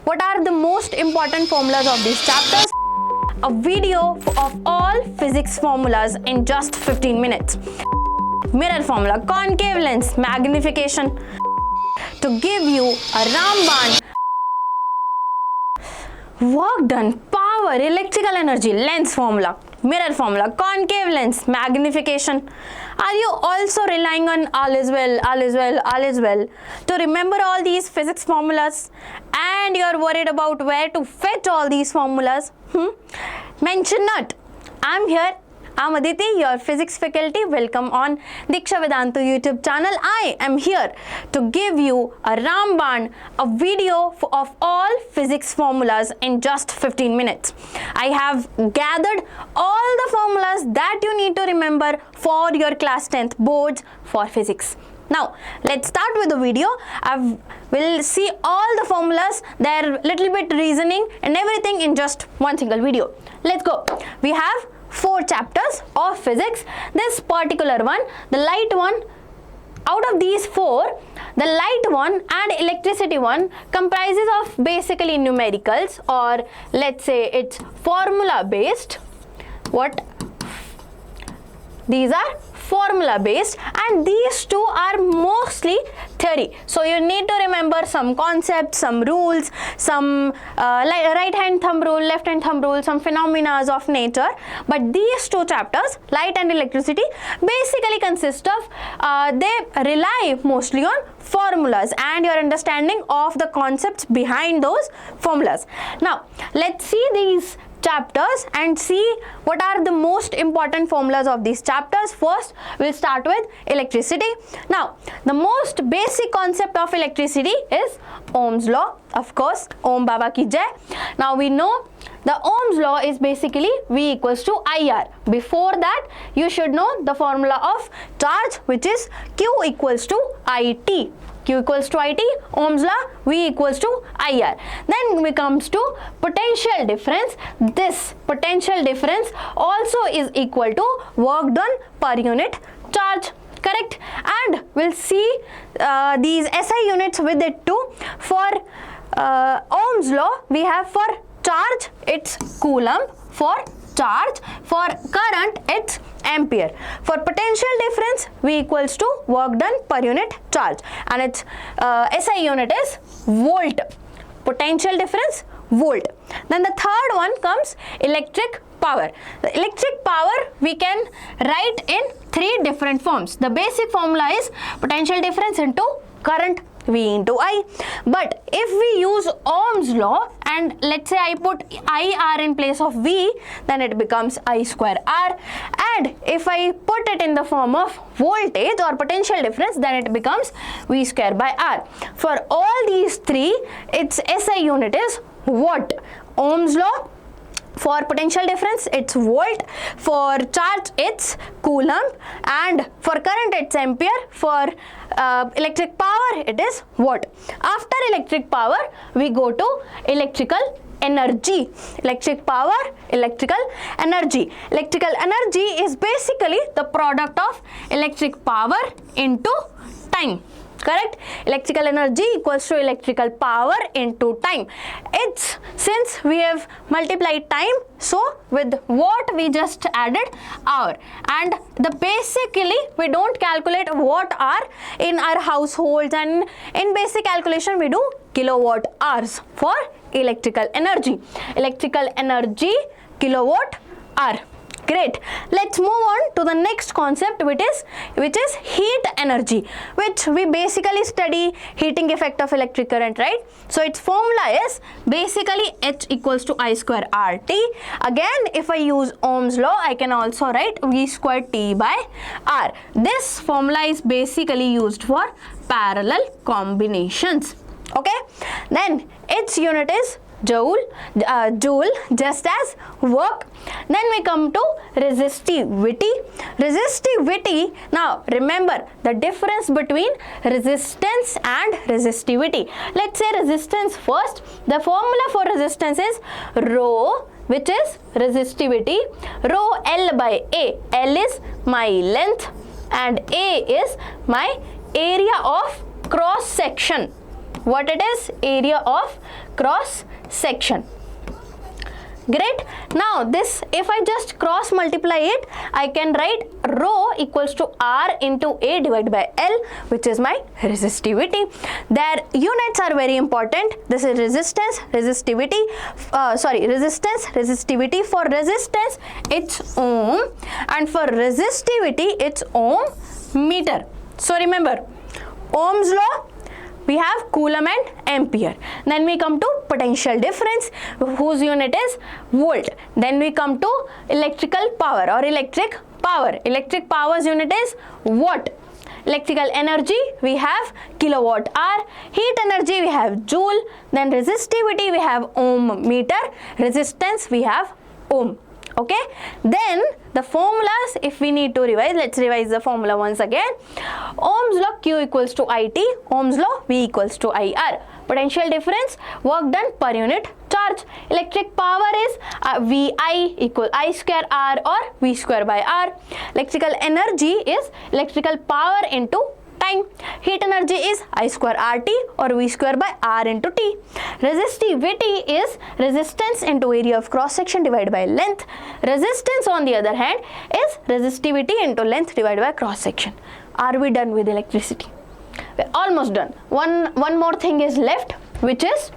what are the most important formulas of these chapters. A video of all physics formulas in just 15 minutes. Mirror formula, concave lens, magnification, to give you a Raman, work done, power, electrical energy, lens formula, mirror formula, concave lens, magnification. Are you also relying on all is well to remember all these physics formulas, and you are worried about where to fetch all these formulas? Mention not. I'm here. I'm Aditi, your physics faculty. Welcome on Deeksha Vedantu YouTube channel. I am here to give you a Ramban, a video of all physics formulas in just 15 minutes. I have gathered all the formulas that you need to remember for your class 10th boards for physics. Now, let's start with the video. We'll see all the formulas, their little bit reasoning and everything in just one single video. Let's go. We have 4 chapters of physics. This particular one, the light one, out of these 4, the light one and electricity one comprises of basically numericals, or let's say it's formula based. What? These are formula based, and these 2 are mostly theory. So you need to remember some concepts, some rules, some right hand thumb rule, left hand thumb rule, some phenomena of nature. But these 2 chapters, light and electricity, basically consist of they rely mostly on formulas and your understanding of the concepts behind those formulas. Now let's see these chapters and see what are the most important formulas of these chapters. First, we'll start with electricity. Now, the most basic concept of electricity is Ohm's law. Of course, Om Baba ki jai. Now, we know the Ohm's law is basically V equals to IR. Before that, you should know the formula of charge, which is Q equals to IT. Q equals to IT, Ohm's law, V equals to IR. Then we comes to potential difference. This potential difference also is equal to work done per unit charge. Correct? And we'll see these SI units with it too. For Ohm's law, we have for charge, it's coulomb. For charge, for current, it's ampere. For potential difference, V equals to work done per unit charge, and its SI unit is volt. Potential difference, volt. Then the third one comes electric power. The electric power we can write in 3 different forms. The basic formula is potential difference into current, V into I. But if we use Ohm's law and let's say I put IR in place of V, then it becomes I square R. And if I put it in the form of voltage or potential difference, then it becomes V square by R. For all these 3, its SI unit is watt. Ohm's law. For potential difference, it's volt. For charge, it's coulomb. And for current, it's ampere. For electric power, it is watt. After electric power, we go to electrical energy. Electric power, electrical energy. Electrical energy is basically the product of electric power into time. Correct? Electrical energy equals to electrical power into time. It's since we have multiplied time, so with watt we just added hour, and basically we don't calculate watt hour in our households, and in basic calculation we do kilowatt hours for electrical energy. Electrical energy, kilowatt hour. Great. Let's move on to the next concept, which is heat energy, which we basically study heating effect of electric current, right? So its formula is basically H equals to I square RT. Again, if I use Ohm's law, I can also write V square T by R. This formula is basically used for parallel combinations. Okay. Then its unit is joule, just as work. Then we come to resistivity. Resistivity, now remember the difference between resistance and resistivity. Let's say resistance first. The formula for resistance is rho, which is resistivity, rho L by A. L is my length and A is my area of cross section. what it is? Area of cross section. Great. Now this, if I just cross multiply it, I can write rho equals to R into A divided by L, which is my resistivity. Their units are very important. This is resistance, resistivity, resistivity. For resistance, it's ohm, and for resistivity, it's ohm meter. So remember, Ohm's law, we have Coulomb and Ampere. Then we come to potential difference, whose unit is volt. Then we come to electrical power or electric power. Electric power's unit is watt. Electrical energy, we have kilowatt hour. Heat energy, we have joule. Then resistivity, we have ohm meter. Resistance, we have ohm. Okay, then the formulas, if we need to revise, let's revise the formula once again. Ohm's law, Q equals to IT. Ohm's law, V equals to IR. Potential difference, work done per unit charge. Electric power is VI equal I square R or V square by R. Electrical energy is electrical power into time. Heat energy is I square RT or V square by R into T. Resistivity is resistance into area of cross section divided by length. Resistance, on the other hand, is resistivity into length divided by cross section. Are we done with electricity? We're almost done. One more thing is left, which is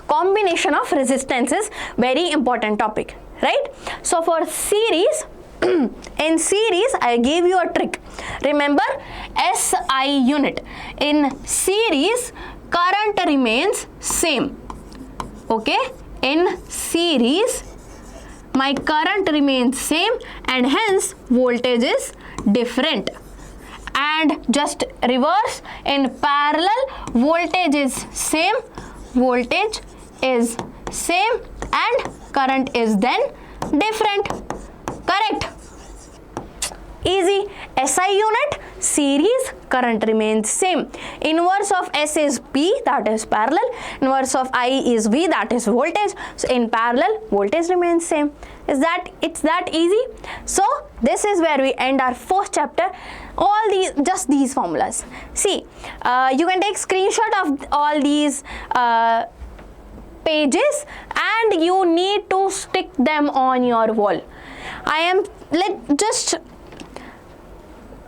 combination of resistances. Very important topic, right? So for series, in series, I gave you a trick. Remember, SI unit. In series, current remains same. Okay? In series, my current remains same and hence voltage is different. And just reverse, in parallel, voltage is same, voltage is same and current is then different. Correct? Easy. SI unit, series, current remains same. Inverse of S is P, that is parallel. Inverse of I is V, that is voltage. So in parallel, voltage remains same. It's that easy? So this is where we end our fourth chapter. All these, just these formulas. See, you can take screenshot of all these pages and you need to stick them on your wall. Just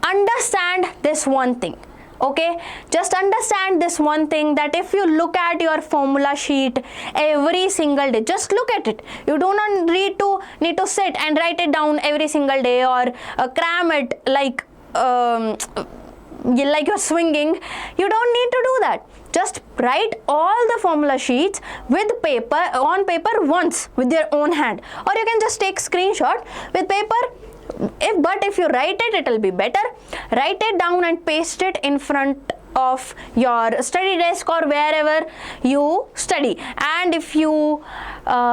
understand this one thing. Okay, just understand this one thing, that if you look at your formula sheet every single day, just look at it. You do not need to sit and write it down every single day or cram it like you're swinging. You don't need to do that. Just write all the formula sheets on paper once with your own hand, or you can just take screenshot with paper. But if you write it, it will be better. Write it down and paste it in front of your study desk or wherever you study. And if you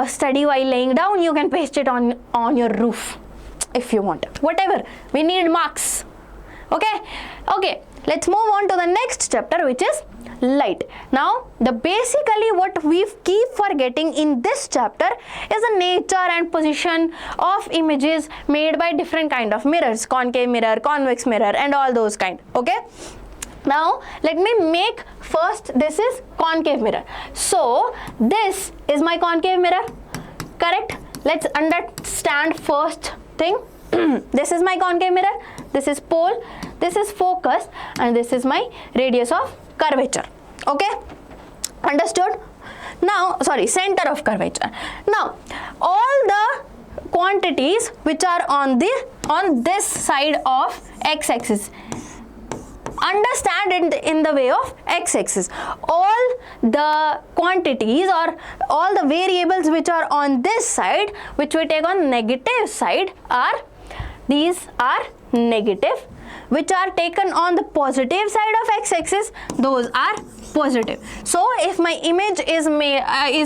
study while laying down, you can paste it on your roof if you want. Whatever. We need marks. Okay. Let's move on to the next chapter, which is light. Now, basically what we keep forgetting in this chapter is the nature and position of images made by different kind of mirrors, concave mirror, convex mirror, and all those kind. Okay. Now, let me make first, this is concave mirror. So, this is my concave mirror, correct? Let's understand first thing. This is my concave mirror, this is pole, this is focus, and this is my radius of curvature. Okay, understood? Now, center of curvature. Now, all the quantities which are on this side of x-axis, understand it in the way of x-axis. All the quantities or all the variables which are on this side, which we take on negative side, these are negative. Which are taken on the positive side of x-axis, those are positive. So if my image is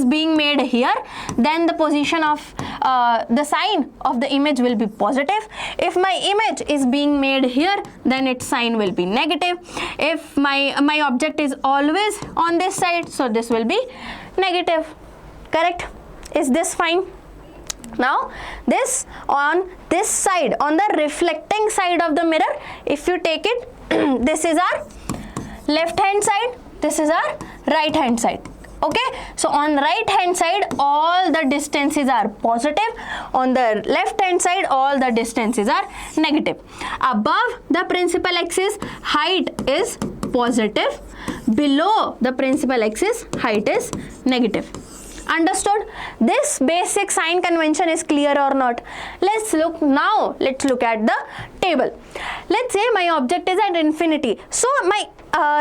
being made here, then the position of the sign of the image will be positive. If my image is being made here, then its sign will be negative. If my object is always on this side, so this will be negative. Correct? Is this fine? Now, this on this side, on the reflecting side of the mirror, if you take it, this is our left hand side, this is our right hand side. Okay, so on right hand side all the distances are positive, on the left hand side all the distances are negative. Above the principal axis height is positive, below the principal axis height is negative. Understood? This basic sign convention is clear or not? Let's look at the table. Let's say my object is at infinity, so my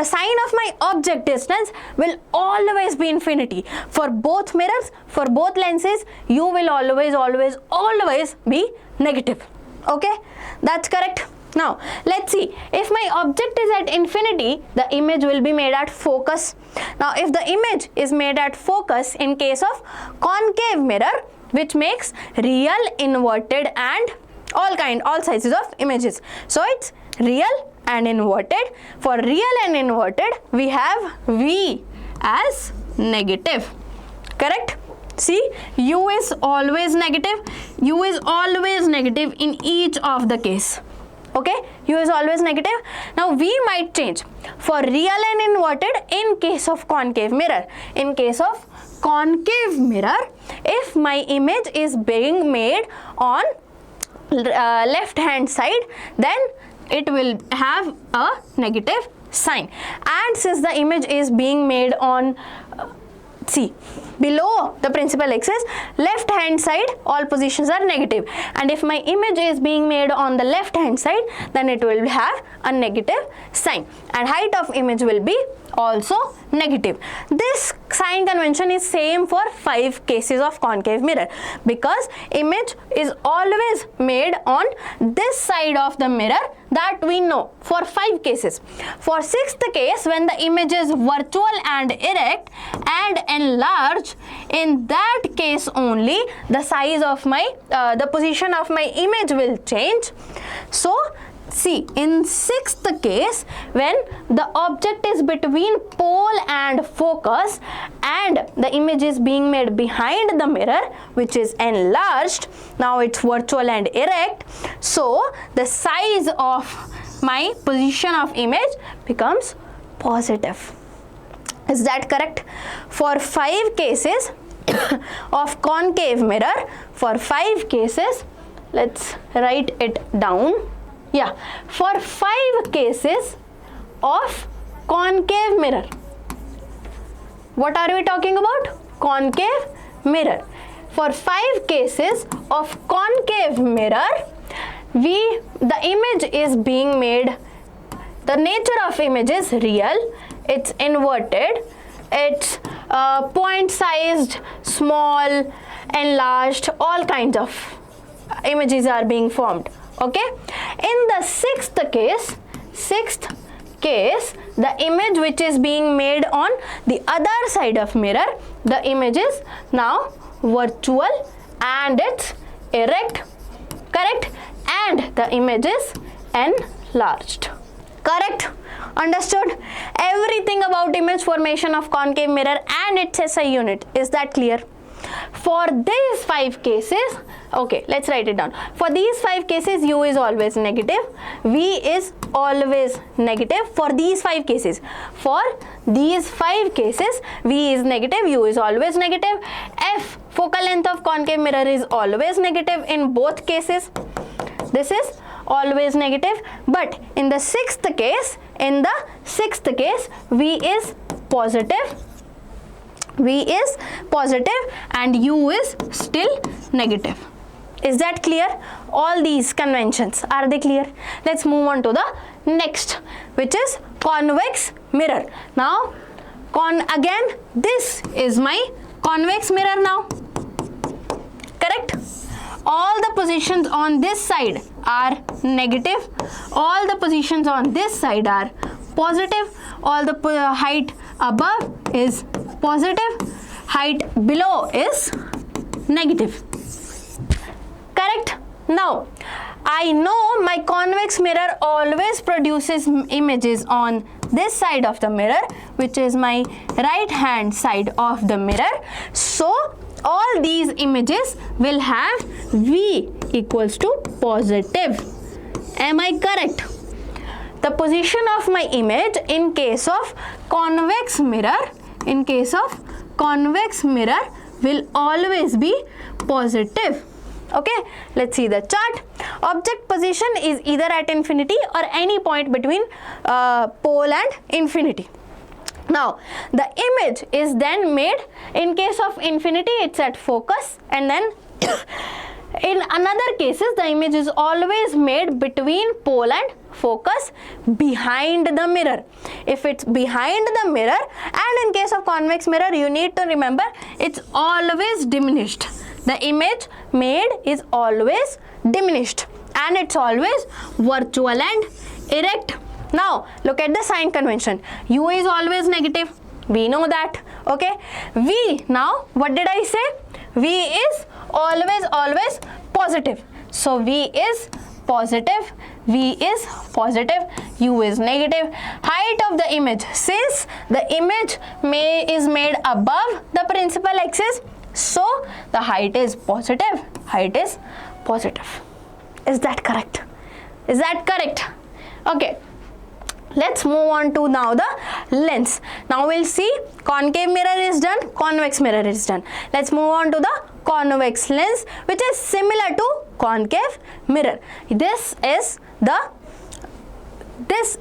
sign of my object distance will always be infinity. For both mirrors, for both lenses, you will always be negative. Okay, that's correct. Now let's see, if my object is at infinity, the image will be made at focus. Now if the image is made at focus in case of concave mirror, which makes real, inverted and all sizes of images, so it's real and inverted. For real and inverted we have V as negative. Correct? See, U is always negative. U is always negative in each of the case. Okay, U is always negative. Now V might change for real and inverted in case of concave mirror. In case of concave mirror, if my image is being made on left hand side, then it will have a negative sign. And since the image is being made on below the principal axis, left hand side all positions are negative, and if my image is being made on the left hand side, then it will have a negative sign, and height of image will be also negative. This sign convention is same for 5 cases of concave mirror, because image is always made on this side of the mirror, that we know for 5 cases. For 6th case, when the image is virtual and erect and enlarged, in that case only the size of my the position of my image will change. So see, in 6th case, when the object is between pole and focus and the image is being made behind the mirror, which is enlarged, now it's virtual and erect, so the size of my position of image becomes positive. Is that correct? For 5 cases of concave mirror, for 5 cases, let's write it down. Yeah, for 5 cases of concave mirror, what are we talking about? Concave mirror. For 5 cases of concave mirror, the image is being made, the nature of image is real, it's inverted, it's point sized, small, enlarged, all kinds of images are being formed. Okay, in the 6th case, the image which is being made on the other side of mirror, the image is now virtual and it's erect. Correct? And the image is enlarged. Correct? Understood? Everything about image formation of concave mirror and its SI unit. Is that clear? For these 5 cases, okay, let's write it down. For these 5 cases, U is always negative, V is always negative. For these 5 cases, V is negative, U is always negative. F, focal length of concave mirror, is always negative in both cases. This is always negative, but in the 6th case, V is positive. V is positive and U is still negative. Is that clear? All these conventions, are they clear? Let's move on to the next, which is convex mirror. Now, again, this is my convex mirror now. Correct? All the positions on this side are negative. All the positions on this side are positive. All the height above is positive, height below is negative. Correct? Now, I know my convex mirror always produces images on this side of the mirror, which is my right hand side of the mirror. So, all these images will have V equals to positive. Am I correct? the position of my image in case of convex mirror, will always be positive. Okay, let's see the chart. Object position is either at infinity or any point between pole and infinity. Now the image is then made, in case of infinity it's at focus, and then in another cases the image is always made between pole and focus behind the mirror. If it's behind the mirror, and in case of convex mirror, you need to remember it's always diminished. The image made is always diminished and it's always virtual and erect. Now look at the sign convention. U is always negative, we know that. Okay, V, now what did I say? V is always positive. So V is positive, V is positive, U is negative. Height of the image, since the image is made above the principal axis, so the height is positive. Is that correct? Okay, let's move on to now the lens. Now we'll see concave mirror is done, convex mirror is done. Let's move on to the convex lens, which is similar to concave mirror. This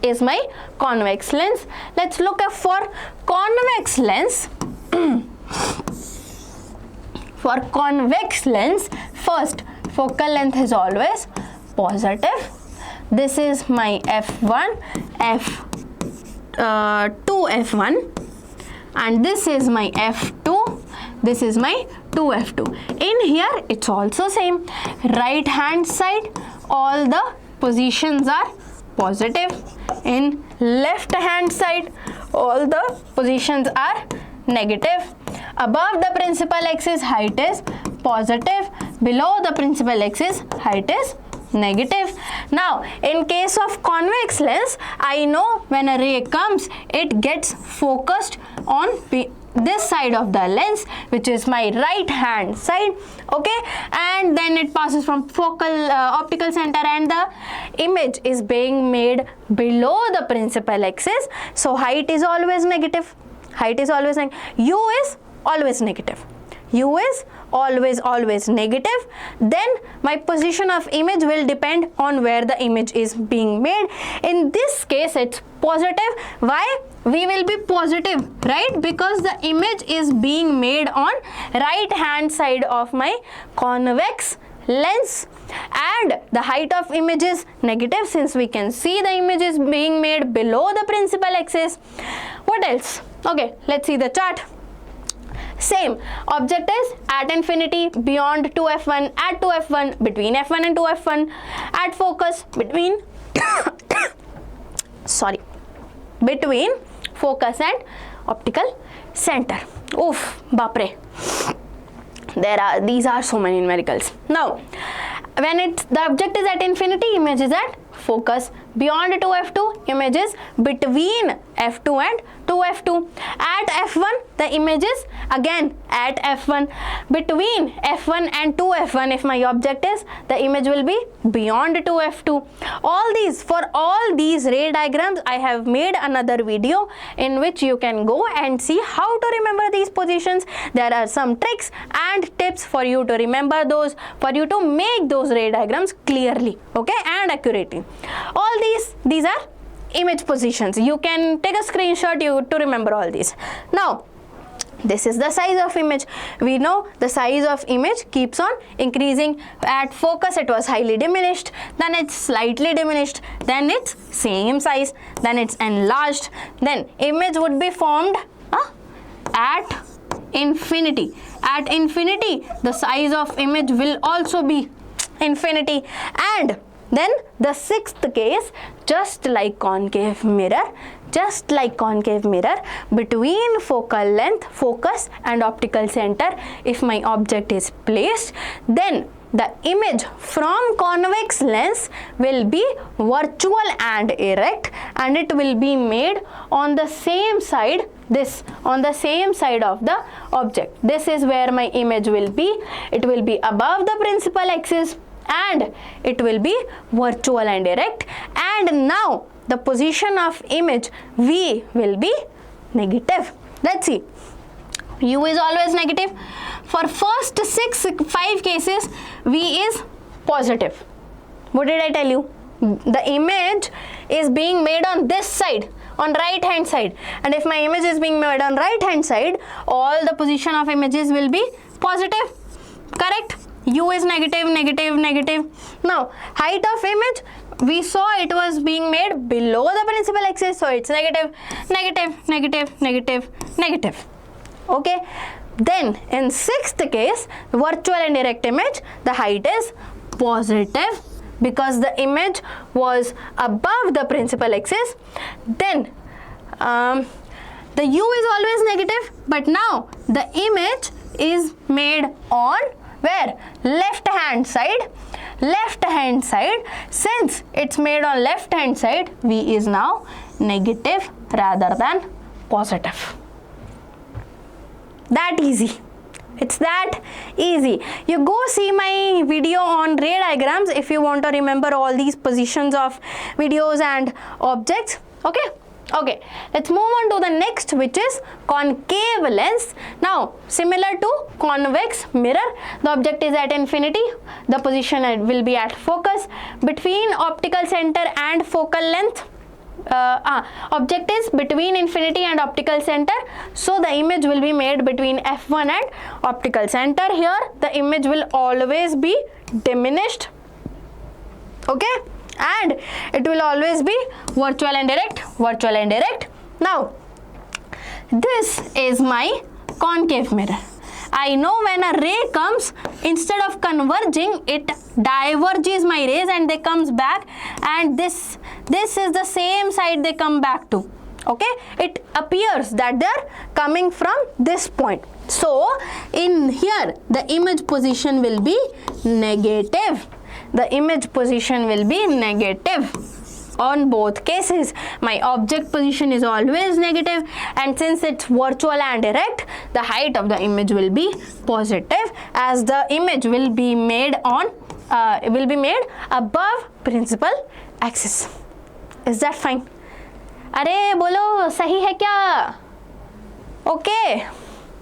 is my convex lens. Let's look at for convex lens. For convex lens, first focal length is always positive. This is my f1, f2, f1, and this is my f2, this is my 2f2. In here it's also same. Right hand side all the positions are positive. In left hand side all the positions are negative. Above the principal axis height is positive, below the principal axis height is negative. Now in case of convex lens, I know when a ray comes, it gets focused on this side of the lens, which is my right hand side. Okay, and then it passes from focal optical center, and the image is being made below the principal axis, so height is always negative. U is always negative. Then my position of image will depend on where the image is being made. In this case it's positive. Why? We will be positive, right? Because the image is being made on right hand side of my convex lens, and the height of image is negative since we can see the image is being made below the principal axis. What else? Okay, let's see the chart. Same, object is at infinity, beyond 2f1, at 2f1, between f1 and 2f1, at focus, between between focus and optical center. Oof, bapre. These are so many numericals. Now when the object is at infinity, image is at focus. Beyond 2f2, image is between f2 and 2f2. At f1, the image is again at f1. Between f1 and 2f1, if my object is, the image will be beyond 2f2. For all these ray diagrams, I have made another video in which you can go and see how to remember these positions. There are some tricks and tips for you to remember those, for you to make those ray diagrams clearly, okay, and accurately. All these are image positions. You can take a screenshot to remember all these. Now this is the size of image. We know the size of image keeps on increasing. At focus it was highly diminished, then it's slightly diminished, then it's same size, then it's enlarged, then image would be formed at infinity. At infinity the size of image will also be infinity. And then the sixth case, just like concave mirror, between focal length, focus and optical center, if my object is placed, then the image from convex lens will be virtual and erect, and it will be made on the same side, on the same side of the object. This is where my image will be. It will be above the principal axis and it will be virtual and erect. And now the position of image V will be negative. Let's see. U is always negative. For first 5 cases, V is positive. What did I tell you? The image is being made on this side, on right hand side, and if my image is being made on right hand side, all the position of images will be positive. Correct? U is negative, negative, negative. Now, height of image, we saw it was being made below the principal axis, so it's negative, negative, negative, negative, negative. Okay. Then in 6th case, virtual and direct image, the height is positive because the image was above the principal axis. Then the U is always negative, but now the image is made on where? Left hand side. Left hand side. Since it's made on left hand side, V is now negative rather than positive. That easy. It's that easy. You go see my video on ray diagrams if you want to remember all these positions of videos and objects. Okay. Okay, let's move on to the next, which is concave lens. Now, similar to convex mirror, the object is at infinity. The position will be at focus. Between optical center and focal length, object is between infinity and optical center. So, the image will be made between F1 and optical center. Here, the image will always be diminished. Okay. And it will always be virtual and direct, virtual and direct. Now, this is my concave mirror. I know when a ray comes, instead of converging, it diverges my rays and they comes back, and this is the same side they come back to. Okay, it appears that they are coming from this point. So, in here, the image position will be negative. The image position will be negative on both cases. My object position is always negative, and since it's virtual and direct, the height of the image will be positive as the image will be made above principal axis. Is that fine? अरे बोलो सही है क्या? Okay.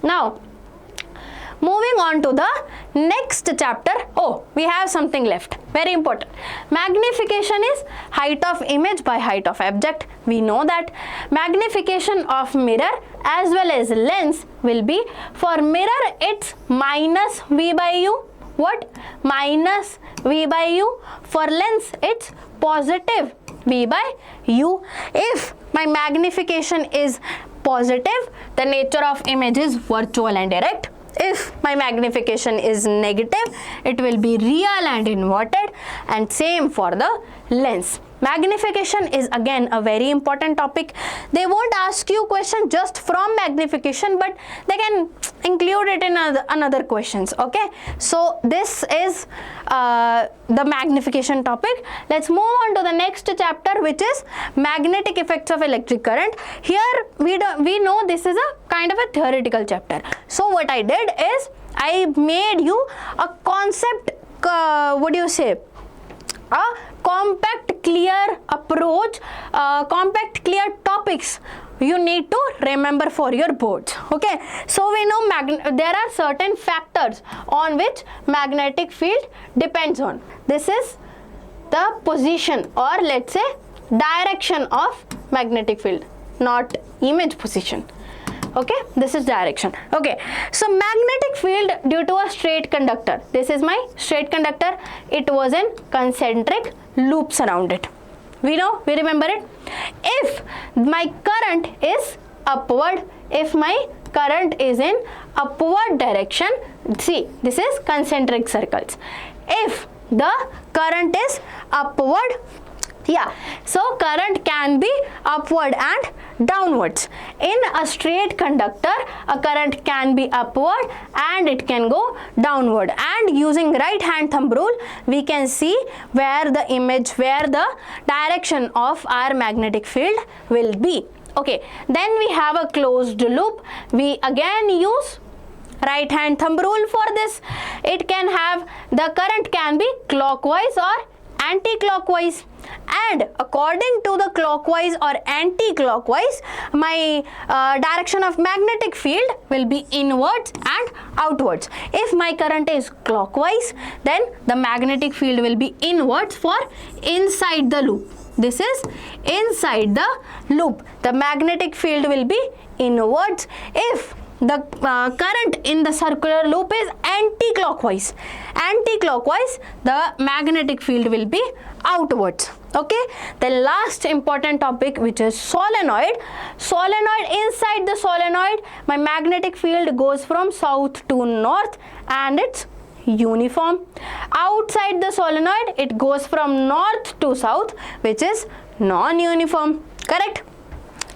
Now, moving on to the next chapter. Oh, we have something left. Very important. Magnification is height of image by height of object. We know that magnification of mirror as well as lens will be, for mirror it's minus V by U. What? Minus V by U. For lens it's positive V by U. If my magnification is positive, the nature of image is virtual and direct. If my magnification is negative, it will be real and inverted, and same for the lens. Magnification is again a very important topic. They won't ask you question just from magnification, but they can include it in another questions. Okay, so this is the magnification topic. Let's move on to the next chapter, which is magnetic effects of electric current. Here we know this is a kind of a theoretical chapter. So what I did is I made you a concept, a compact clear approach, compact clear topics you need to remember for your boards. Okay, so we know there are certain factors on which magnetic field depends on. This is the position, or let's say direction of magnetic field, not image position. Okay, this is direction. Okay, so magnetic field due to a straight conductor. This is my straight conductor. It was in concentric loops around it. We remember it. If my current is upward, if my current is in upward direction, see, this is concentric circles. If the current is upward, so current can be upward and downwards. In a straight conductor, a current can be upward and it can go downward. And using right hand thumb rule, we can see where the direction of our magnetic field will be. Okay, then we have a closed loop. We again use right hand thumb rule for this. It can have, the current can be clockwise or anti-clockwise, and according to the clockwise or anti-clockwise, my direction of magnetic field will be inwards and outwards. If my current is clockwise, then the magnetic field will be inwards for inside the loop. This is inside the loop. The magnetic field will be inwards. If the current in the circular loop is anti-clockwise, the magnetic field will be outwards. Okay, the last important topic, which is solenoid. Inside the solenoid, my magnetic field goes from south to north and it's uniform. Outside the solenoid, it goes from north to south, which is non-uniform. Correct?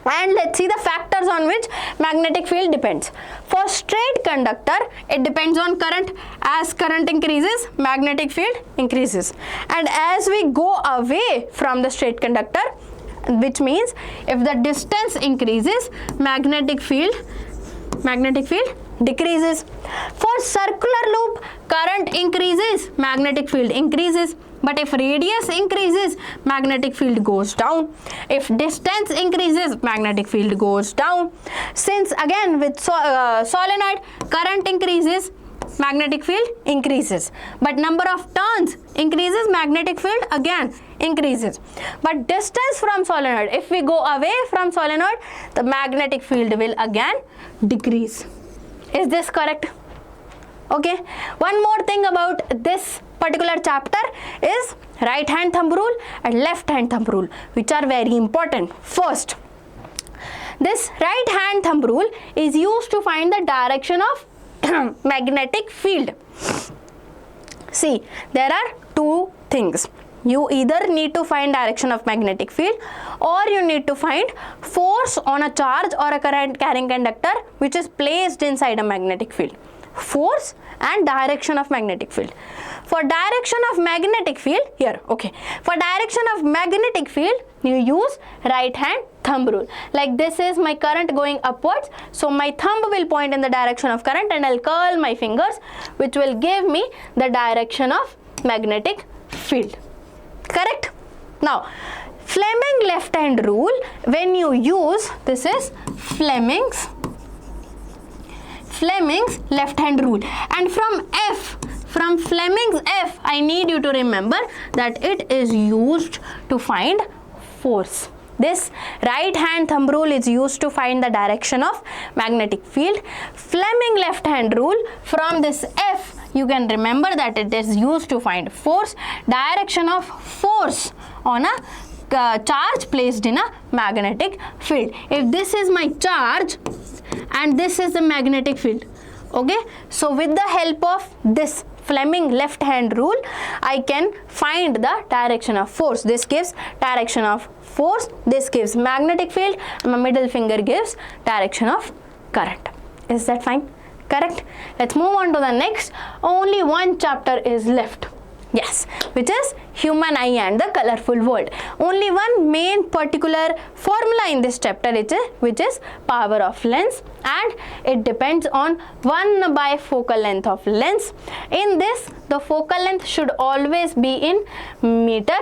And let's see the factors on which magnetic field depends. For straight conductor, it depends on current. As current increases, magnetic field increases. And as we go away from the straight conductor, which means if the distance increases, magnetic field decreases. For circular loop, current increases, magnetic field increases. But if radius increases, magnetic field goes down. If distance increases, magnetic field goes down. Since again with solenoid, current increases, magnetic field increases. But number of turns increases, magnetic field again increases. But distance from solenoid, if we go away from solenoid, the magnetic field will again decrease. Is this correct? Okay. One more thing about this particular chapter is right hand thumb rule and left hand thumb rule, which are very important. First, this right hand thumb rule is used to find the direction of magnetic field. See, there are two things. You either need to find direction of magnetic field, or you need to find force on a charge or a current carrying conductor which is placed inside a magnetic field. Force and direction of magnetic field. For direction of magnetic field, here, okay. For direction of magnetic field, you use right hand thumb rule. Like this is my current going upwards, so my thumb will point in the direction of current and I'll curl my fingers, which will give me the direction of magnetic field. Correct? Now, Fleming left hand rule, when you use, this is Fleming's left hand rule, and from Fleming's F, I need you to remember that it is used to find force. This right hand thumb rule is used to find the direction of magnetic field. Fleming left hand rule, from this F, you can remember that it is used to find force, direction of force on a charge placed in a magnetic field. If this is my charge and this is the magnetic field, okay, so with the help of this Fleming left hand rule, I can find the direction of force. This gives direction of force, this gives magnetic field, my middle finger gives direction of current. Is that fine? Correct? Let's move on to the next. Only one chapter is left. Yes, which is human eye and the colorful world. Only one main particular formula in this chapter, which is power of lens, and it depends on 1 by focal length of lens. In this, the focal length should always be in meter.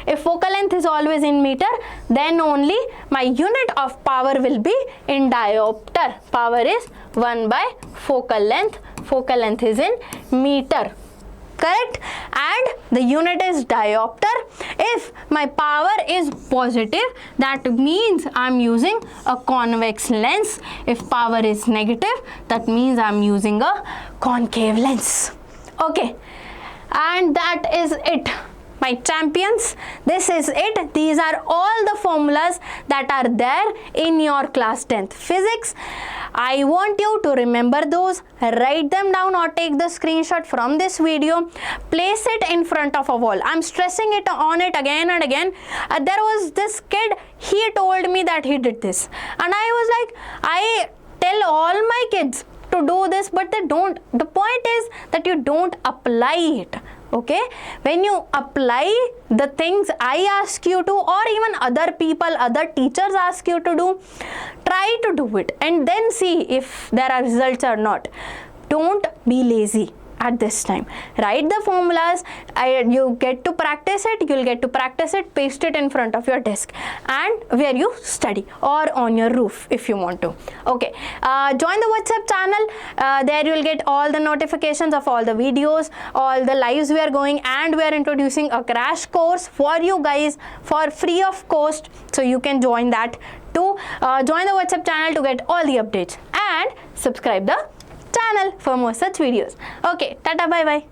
If focal length is always in meter, then only my unit of power will be in diopter. Power is 1 by focal length. Focal length is in meter. Correct? And the unit is diopter. If my power is positive, that means I'm using a convex lens. If power is negative, that means I'm using a concave lens. Okay, and that is it, my champions. This is it. These are all the formulas that are there in your class 10th physics. I want you to remember those, write them down or take the screenshot from this video, place it in front of a wall. I'm stressing it on it again and again. There was this kid, he told me that he did this, and I was like, I tell all my kids to do this, but they don't. The point is that you don't apply it. Okay, when you apply the things I ask you to, or even other people, other teachers ask you to do, try to do it and then see if there are results or not. Don't be lazy. at this time. Write the formulas, you get to practice it, you'll get to practice it, paste it in front of your desk and where you study, or on your roof if you want to. Okay, join the WhatsApp channel, there you'll get all the notifications of all the videos, all the lives we are going, and we are introducing a crash course for you guys for free of cost, so you can join that too. Join the WhatsApp channel to get all the updates and subscribe the channel for more such videos. Okay, tata, bye bye.